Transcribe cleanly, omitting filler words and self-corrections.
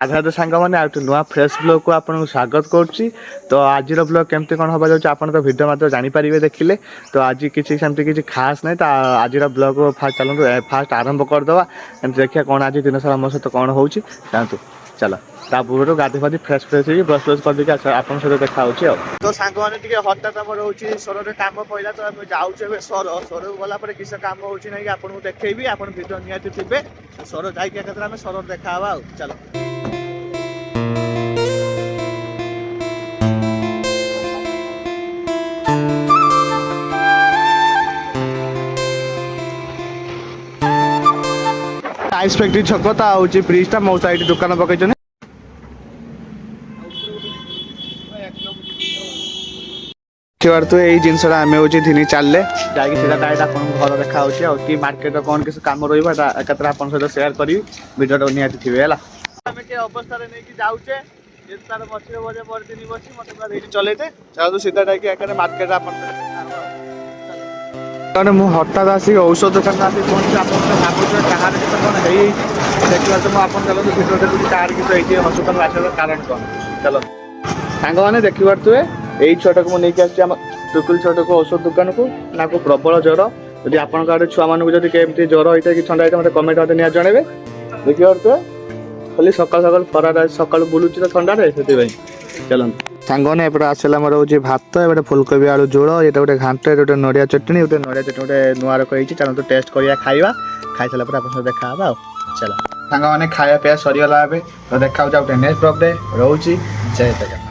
ଆଧାର ସାଙ୍ଗମାନେ ଆଉ ଗୋଟେ ନୂଆ ଫ୍ରେଶ୍ ବ୍ଲଗ୍କୁ ଆପଣଙ୍କୁ ସ୍ୱାଗତ କରୁଛି। ତ ଆଜିର ବ୍ଲଗ୍ କେମିତି କ'ଣ ହେବା ଯାଉଛି ଆପଣ ତ ଭିଡ଼ିଓ ମାଧ୍ୟମରେ ଜାଣିପାରିବେ ଦେଖିଲେ। ତ ଆଜି କିଛି ସେମିତି କିଛି ଖାସ୍ ନାହିଁ। ତ ଆଜିର ବ୍ଲଗ୍ ଚାଲନ୍ତୁ ଫାଷ୍ଟ ଆରମ୍ଭ କରିଦେବା। ଏମିତି ଦେଖିବା କ'ଣ ଆଜି ଦିନସାରା ଆମ ସହିତ କ'ଣ ହେଉଛି ଯାଆନ୍ତୁ ଚାଲ। ତା ପୂର୍ବରୁ ଗାଧୋଇ ଫାଧି ଫ୍ରେଶ୍ ହେଇକି ବ୍ରସ୍ ଫ୍ରସ୍ କରିଦେଇକି ଆପଣଙ୍କ ସହିତ ଦେଖା ହେଉଛି ଆଉ। ତ ସାଙ୍ଗମାନେ ଟିକେ ହଠାତ୍ ଆମର ହେଉଛି ସୋରରେ କାମ ପଡ଼ିଲା ତ ଆମେ ଯାଉଛୁ ଏବେ ସୋରକୁ ଗଲା ପରେ କିସ କାମ ହେଉଛି ନାହିଁ ଆପଣଙ୍କୁ ଦେଖେଇବି। ଆପଣ ଭିଡ଼ିଓ ନିହାତି ଥିବେ। ସୋର ଯାଇକି ଏକାଥରେ ଆମେ ସୋରରେ ଦେଖା ହେବା ଆଉ ଚାଲ। ଆଇସ୍ ଫ୍ୟାକ୍ଟ୍ରି ଛକ ତା ହେଉଛି ବ୍ରିଜଟା ମୋ ସାଇଡ଼ ଦୋକାନ ପକେଇଛନ୍ତି। ଦେଖିବାରୁ ଏଇ ଜିନିଷଟା ଆମେ ହେଉଛି ଦିନି ଚାଲିଲେ ଯାଇକି ସେଇଟା ଡାଇରେକ୍ଟ ଆପଣଙ୍କୁ ଘର ଦେଖା ହେଉଛି ଆଉ କି ମାର୍କେଟର କ'ଣ କିଛି କାମ ରହିବ ଏଟା ଏକାଥରେ ଆପଣଙ୍କ ସହିତ ସେୟାର କରିବି। ଭିଡ଼ିଓଟା ନିହାତି ଥିବେ ହେଲା। ଆମେ କି ଅବସ୍ଥାରେ ନେଇକି ଯାଉଛେ ଯେହେତୁ ତାର ମଝିରେ ବୋଧେ ପରିଦିନ ବସି ମୋତେ ପୁରା ଧୀରେ ଚଲେଇତେ ଚାଲନ୍ତୁ ସିଧା ଯାଇକି ଏକାଥରେ ମାର୍କେଟରେ ଆପଣଙ୍କ ସହିତ ଦେଖା ହେବ। କାରଣ ମୁଁ ହଠାତ୍ ଆସିକି ଔଷଧ ଦୋକାନରେ ଆସିକି ପହଞ୍ଚି ଆପଣ ଭାବୁଥିବେ କାହାର କିଛି କ'ଣ ହେଇଯାଇଛି ଦେଖିବାରୁ ମୁଁ ଆପଣ ଚାଲନ୍ତୁ ଭିଡ଼ିଓ ଦେଖୁଛି କାହାର କିଛି ହେଇଛି ହସ୍ପିଟାଲ ଆସିବାର କାରଣ କ'ଣ ଚାଲନ୍ତୁ। ସାଙ୍ଗମାନେ ଦେଖିପାରୁଥିବେ ଏଇ ଛୁଆଟାକୁ ମୁଁ ନେଇକି ଆସିଛି ଆମ ଟୁକୁଲ ଛୁଆଟାକୁ ଔଷଧ ଦୋକାନକୁ ନାକୁ ପ୍ରବଳ ଜ୍ୱର। ଯଦି ଆପଣଙ୍କ ଆଡ଼େ ଛୁଆମାନଙ୍କୁ ଯଦି କେମିତି ଜ୍ୱର ହେଇଥାଏ କି ଥଣ୍ଡା ହେଇଥାଏ ମୋତେ କମେଣ୍ଟ ମୋତେ ନିହାତି ଜଣାଇବେ। ଦେଖିପାରୁଥିବେ ଖାଲି ସକାଳୁ ସକାଳୁ ଖରାରେ ସକାଳୁ ବୁଲୁଛି ତ ଥଣ୍ଡାରେ ସେଥିପାଇଁ ଚାଲନ୍ତୁ। ସାଙ୍ଗମାନେ ଏପଟେ ଆସିଲା ଆମର ହେଉଛି ଭାତ ଏପଟେ ଫୁଲକୋବି ଆଳୁ ଝୋଳ ଏଇଟା ଗୋଟେ ଘାଣ୍ଟ ଏଇଟା ଗୋଟେ ନଡ଼ିଆ ଚଟଣି ଗୋଟେ ନୂଆ ରକ ହେଇଛି ଚାଲନ୍ତୁ ଟେଷ୍ଟ କରିବା ଖାଇବା। ଖାଇସାରିଲା ପରେ ଆପଣଙ୍କ ସହିତ ଦେଖା ହେବା ଆଉ ଚାଲ। ସାଙ୍ଗମାନେ ଖାଇବା ପିଇବା ସରିଗଲା ଏବେ ତ ଦେଖା ହେଉଛି ଆଉ ଗୋଟେ ନେକ୍ସଟ ବ୍ଲଗ୍ରେ ରହୁଛି ଜୟ ଜଗନ୍ନାଥ।